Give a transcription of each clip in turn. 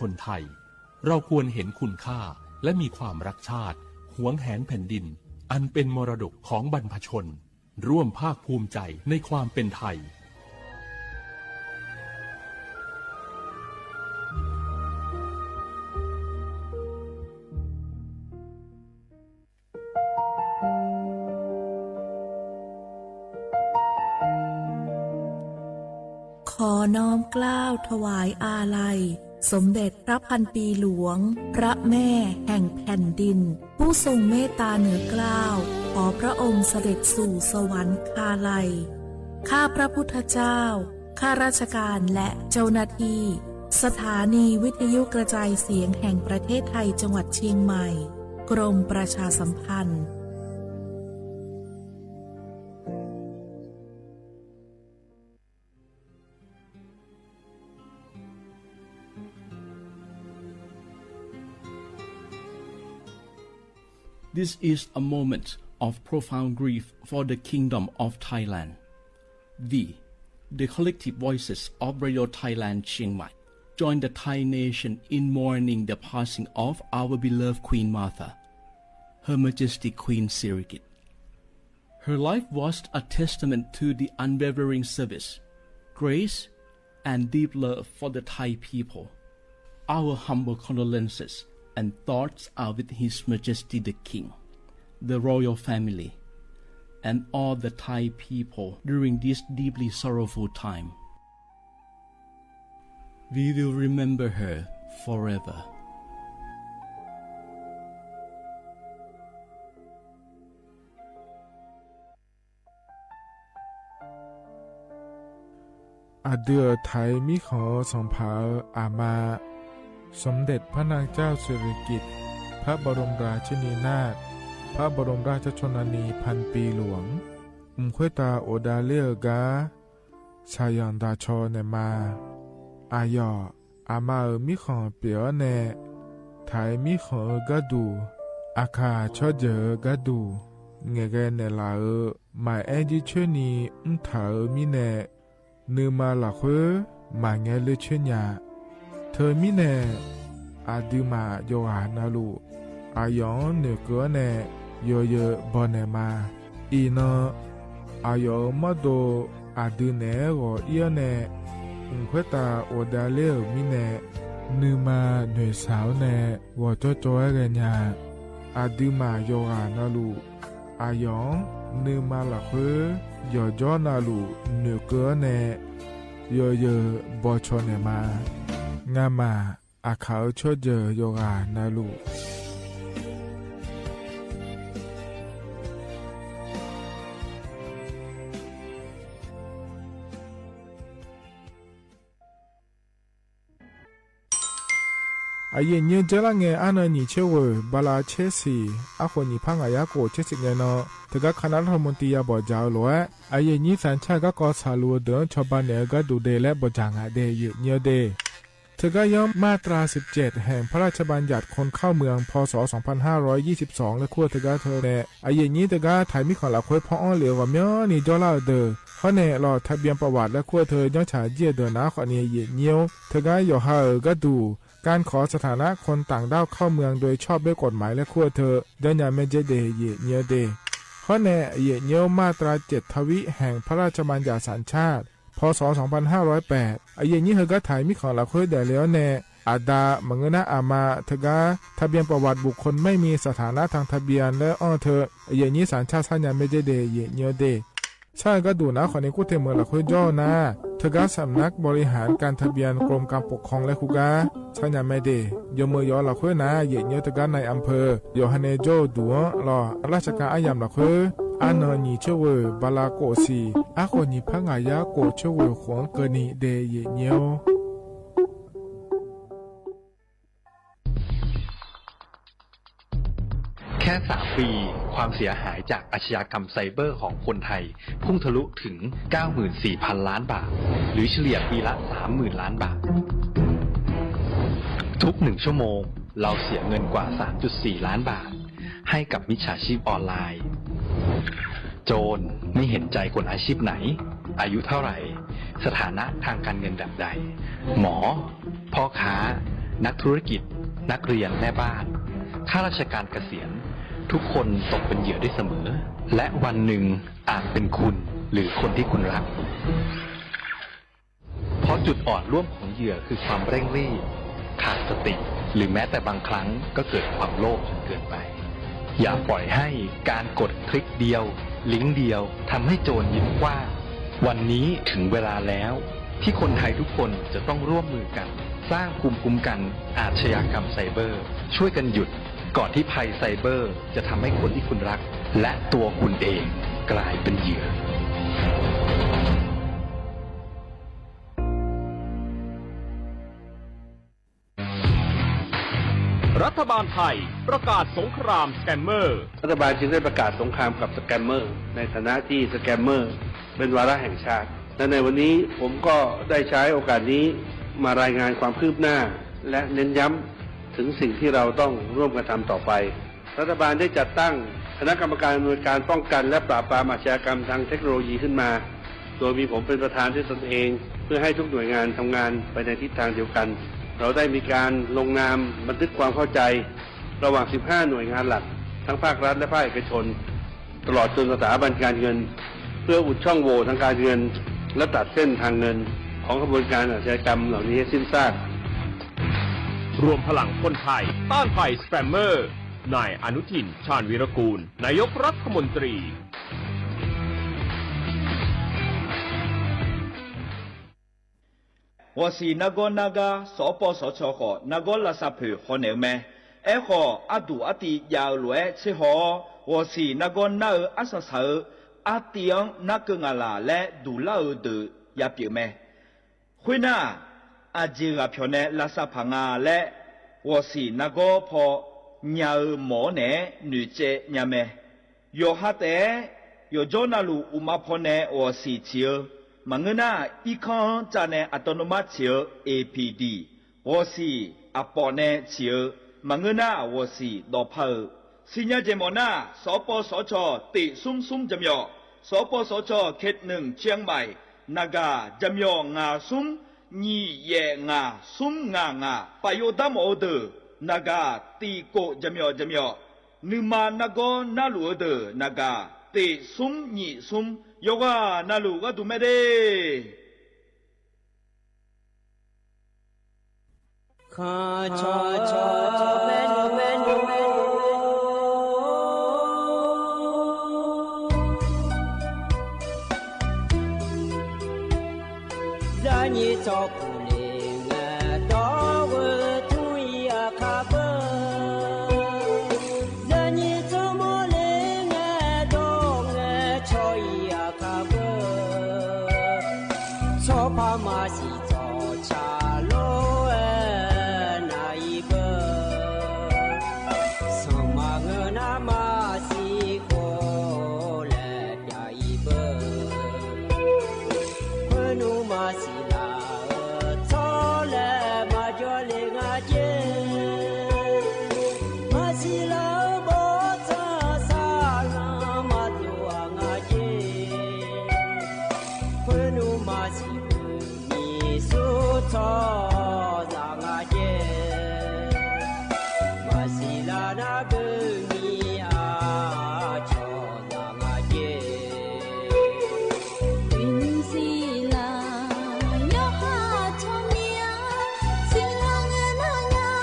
คนไทยเราควรเห็นคุณค่าและมีความรักชาติหวงแหนแผ่นดินอันเป็นมรดกของบรรพชนร่วมภาคภูมิใจในความเป็นไทยขอน้อมเกล้าถวายอาลัยสมเด็จพระพันปีหลวงพระแม่แห่งแผ่นดินผู้ทรงเมตตาเหนือเกล้าขอพระองค์เสด็จสู่สวรรคาลัยข้าพระพุทธเจ้าข้าราชการและเจ้าหน้าที่สถานีวิทยุกระจายเสียงแห่งประเทศไทยจังหวัดเชียงใหม่กรมประชาสัมพันธ์This is a moment of profound grief for the Kingdom of Thailand. The collective voices of Radio Thailand Chiang Mai join the Thai nation in mourning the passing of our beloved Queen Martha, Her Majesty Queen Sirikit. Her life was a testament to the unwavering service, grace, and deep love for the Thai people. Our humble condolences and thoughts are with His Majesty the King, the royal family, and all the Thai people during this deeply sorrowful time. We will remember her forever. Adir Thai mi kho songpa ama สมเด็จพระนางเจ้าสิริกิติ์พระบรมราชินีนาถพระบรมราชชนนีพันปีหลวงควยตาโอดาเลียกาชายันดาชอเนมาอายออามามิขอเปียวเนไทยมิขอกะดูอาคาชอเจอกะดูเงเกเนลาหมายแอจิเชนีถามิเนนือมาละเควมาเงเลเชญาเธอมิเนอาดิมาโยหานาลูอายองเนเกเนโยเยบอเนมาอีนอายอมโดอาดิเนโรเอียเนควยตาโอดาเลมิเนนือมาหน่วยสาวเนวอจอจอยเรญาอาดิมาโยหานาลูอายองนือมาละเควโยจอนาลูเนเกเนโยเยบอชอเนมางามาอาเขาชดเจอโยกานาลูอาเย็นเย็นเจริญเงยอันนี้เชื่อว่าบาลาเชสีอาคนนี้พังอายาโกเชสิเงยเนาะแต่ก็คณะรัฐมนตรีบอกเจ้าหลวงอาเย็นนี้สัญชาติก็กอสาลัวเดินชาวบ้านเนี่ยก็ดูเดและบอกจางอาเดยเยเดเธอก็ย้อมมาตรา17แห่งพระราชบัญญัติคนเข้าเมืองพศ2522และขั้วเธอก็เธอเนี่ยอาเย็นนี้เธอก็ถ่ายมิของหลักคุยพ่ออ้อเหลียวกับเมียนี่จอลาเดอเขาเนี่ยรอทะเบียนประวัติและขั้วเธอย้อนฉายเยี่ยเดินนะขอเนี่ยเยี่ยเงี้ยวเธอก็อยู่ห่างก็ดูการขอสถานะคนต่างด้าวเข้าเมืองโดยชอบด้วยกฎหมายและขั้วเธอเดินอย่างไม่เจเดเยี่ยเงี้ยเดเขาเนี่ยเยี่ยเงี้ยวมาตรา7ทวิแห่งพระราชบัญญัติสัญชาติพศ2508อาเยนี้เธอก็ถ่ายมิของหลักคุยได้แล้วแน่อาดามังเงนะอามาเธอก็ทะเบียนประวัติบุคคลไม่มีสถานะทางทะเบียนและอ้อเธออาเยนี้สัญชาติสัญญาไม่ได้เดเยเนียวเดใช่ก็ดูนะขอในกู้เทเมืองหลักคุยย่อนะเธอก็สำนักบริหารการทะเบียนกรมการปกครองและคุกาสัญญาไม่ได้ยมมือยอหลักคุยนะเยเนียวเธอก็ในอำเภอโยฮันเนโจดัวรอราชการอายามหลักคุยอันนี้เชื่อว่าบาลาโกสีอาคนนี้พังอายาโกเชื่อว่าขวงเกนีเดยเนียวแค่3 ปีความเสียหายจากอาชญากรรมไซเบอร์ของคนไทยพุ่งทะลุถึง 94,000 ล้านบาทหรือเฉลี่ยปีละ 30,000 ล้านบาททุก1 ชั่วโมงเราเสียเงินกว่า 3.4 ล้านบาทให้กับมิจฉาชีพออนไลน์โจรไม่เห็นใจคนอาชีพไหนอายุเท่าไหร่สถานะทางการเงินแบบใดหมอพ่อค้า นักธุรกิจ นักเรียนแม่บ้านข้าราชการเกษียณทุกคนตกเป็นเหยื่อได้เสมอและวันหนึ่งอาจเป็นคุณหรือคนที่คุณรักเพราะจุดอ่อนร่วมของเหยื่อคือความเร่งรีบขาดสติหรือแม้แต่บางครั้งก็เกิดความโลภจนเกินไปอย่าปล่อยให้การกดคลิกเดียวลิงก์เดียวทำให้โจรยิ้มกว้างวันนี้ถึงเวลาแล้วที่คนไทยทุกคนจะต้องร่วมมือกันสร้างภูมิคุ้มกันอาชญากรรมไซเบอร์ช่วยกันหยุดก่อนที่ภัยไซเบอร์จะทำให้คนที่คุณรักและตัวคุณเองกลายเป็นเหยื่อรัฐบาลไทยประกาศสงครามสแกมเมอร์รัฐบาลจึงได้ประกาศสงครามกับสแกมเมอร์ในฐานะที่สแกมเมอร์เป็นวาระแห่งชาติและในวันนี้ผมก็ได้ใช้โอกาสนี้มารายงานความคืบหน้าและเน้นย้ำถึงสิ่งที่เราต้องร่วมกันทำต่อไปรัฐบาลได้จัดตั้งคณะกรรมการอำนวยการป้องกันและปราบปรามอาชญากรรมทางเทคโนโลยีขึ้นมาโดยมีผมเป็นประธานด้วยตนเองเพื่อให้ทุกหน่วยงานทำงานไปในทิศทางเดียวกันเราได้มีการลงนามบันทึกความเข้าใจระหว่าง 15 หน่วยงานหลักทั้งภาครัฐและภาคเอกชนตลอดจนสถาบันการเงินเพื่ออุดช่องโหว่ทางการเงินและตัดเส้นทางเงินของกระบวนการอาชญากรรมเหล่านี้ให้สิ้นซากรวมพลังคนไทยต้านภัยสแกมเมอร์นายอนุทินชาญวีรกูลนายกรัฐมนตรี我是那个所播所错的那个垃圾票可能咩？阿杜阿弟要来吃好，我是那个阿萨手阿弟那个啦嘞杜老的也表咩？会那阿姐个票呢垃圾棚啊嘞，我是那个破鸟毛呢女仔伢咩？有哈的有做那路乌马破呢我是潮。Mangena ikan jane autonomous chiu APD 我是阿婆呢chiu Mangena 我是罗泡Sinya jemona 所播所错地松松怎么所播所错เขตหนึ่งเชียงใหม่นากาจำยองงาซุมนี่เยงาซุมงางาปโยดามโอเดนากาตีโกจำยอนึมานากอนาลูเดนากาตีซุมนี่ซุมโยกานาลูก็ดูไม่ได้ข้าชอเมนูดานีจอกุเลงดอวทุยอาคาเบดานีจอโมเลงดองชอยอาคาเบชอพามาสิจอชาโลHãy subscribe cho kênh Ghiền Mì Gõ để không bỏ lỡ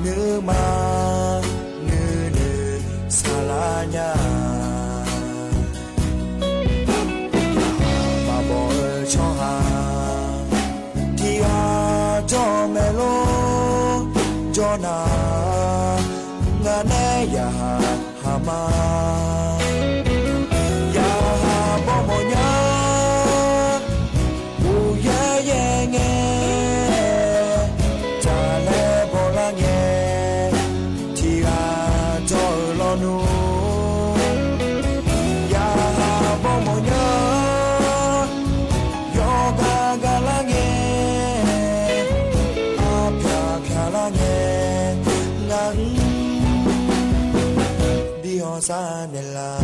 nữ ma nữ nữ sa la nha mà bỏ cho hà thì hà cho mẹ lô cho na ngà nè ya hà ma ya hà bỏ mồ nhá u ye ye nghe cha lẽ bỏ la nghe thì hà cho lo nu ya hà bỏ mồ nhá yo ga ga la nghe a pha la nghe ngắn đi ho sa ne la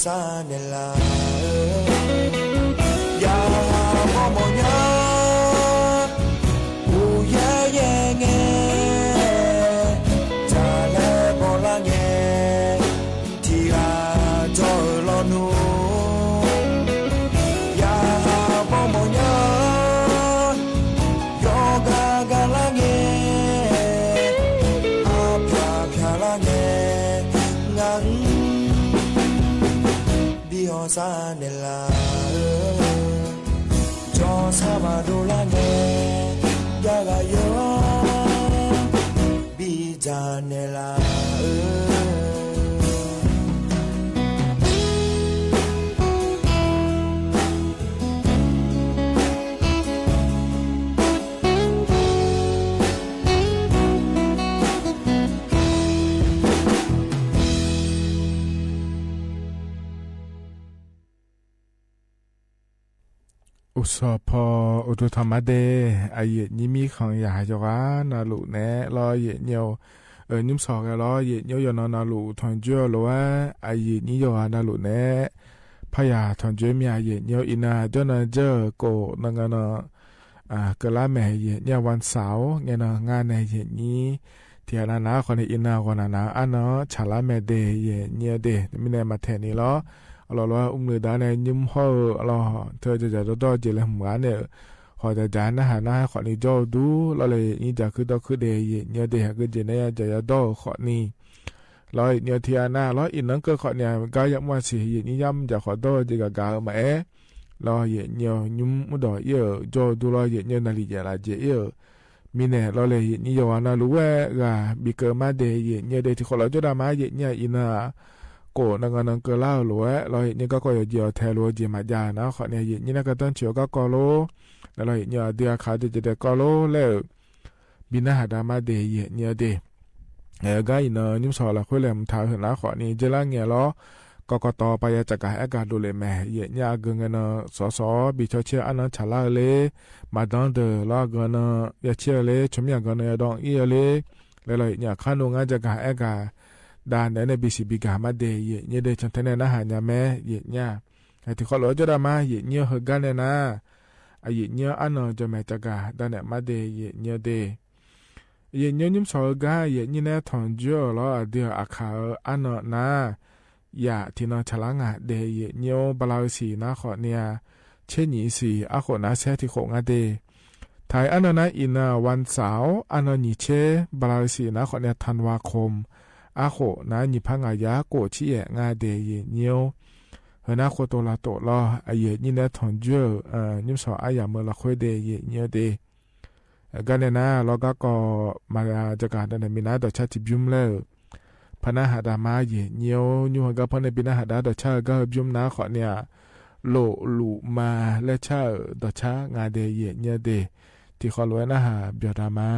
sa ne la ya mo mo nya u ye ye nge cha le bo la nge ti ga cho lo nu ya mo mo nya yo ga ga la nge a pha la nge ngang ho sa ne la cho sa ba do la ne ya ga yo bi ja ne laอุสพออุตุธรรมเดไอเยนิมีขังยาจกานาลุเนรอเยเนียวนิมสอกรอเยเนียวยอนนาลุทอนจัวโลไอเยนิยอนาลุเนพยาทอนจัวมีเยเนียวอินาจนาเจอโกนังนากะลาแม่เยเนียวันเสาร์เงนงานในเยนี้เทียนานาคนอินาคนนาอันเนาะชาลาแม่เดเยเนียเดมิเนมาแทนี่ล้อเรามือด้านในยิ้มห่อเราเธอจะต่อเจริญหัวเนี่ยขอจะจานนะฮะนะขอนี้จอดูเราเลยนี่จะคือต่อคือเดียเนี่ยเดียคือเจเนี่ยจะต่อขอนี้เราเนี่ยที่อันน่ะเราอินนั้นก็ขอเนี่ยก็ยังว่าสินี่ย้ำจะขอต่อจะกับการมาเราเนี่ยยิ้มมุดดอกเยอะจอดูเราเนี่ยนาฬิกาละเจเยอะมีเนี่ยเราเลยนี่ย้อนน่ะรู้ว่าก็บิเกอร์มาเดียเนี่ยเดียที่ขอเราจะได้มาเนี่ยอินน่ะโกนังนังเกล่าหลัวเราเห็นนี่ก็เยอะแทลัวจีมาจานะขอเนี่ยเห็นนี่นักตั้งเชียวก็กอโลแล้วเราเห็นเนี่ยเดียขาจะได้กอโลแล้วบินาหาดามาเดียเนี่ยเดก็อินเนอร์นิมสอละคุยเลยมท้าเห็นแล้วขอนี่เจล่าเงี้ยล้อกกตไปจากการอากาศดูเลยแม่เห็นเนี่ยเกินเนอสบิชเชียอันนั้นฉลาดเลยมาดอนเดอล้อเกินเนอยเชียเลยชมอย่างเกินเนอดองเอียเลยแล้วเราเนี่ยขั้นลงงานจากการอากาศดานในบิสิบิกามาเดยเนี่ยเดชันเทนนะหายาแม่เยเนี่ยไอ้ที่เขาล้อจะได้มาเยเนี่ยเหกันเนี่ยนะไอ้เยเนี่ยอันนั้นจะแม่จากการดานเนี่ยมาเดยเนี่ยเด เย็นยิ้มสอกาเย็นนี่แน่ทอนจ่อล้อเดียวอาคาอันนนาอย่าที่นอฉลางะเดเย็นยิ้มบลาวสีนะขอเนี่ยเช่นนี้สิอาขอนาเสียที่ของอาเดไทยอันนั้นอินาวันเสาร์อันนี้เชบลาวสีนะขอเนี่ยธันวาคมอาขอนาหยิพังอายาโกชี้งาเดเย็นยิ้มเฮนาโคโตลาโตล้อเย็นนี่แน่ทอนจ่อยิ้มสออายาเมื่อละคุยเดเย็นยิ้มเดกันเนี่ยนะเราก็มาจากการนั้นมีนาดชาติบิมเลยพนักหาดามาเยเนียวยูหังกับพนักบินาหาดาดชาก็บิมนาขอเนี่ยโลลูมาและชาดชางาเดเยเนียเดที่ขอรวยนะฮะเบียดามา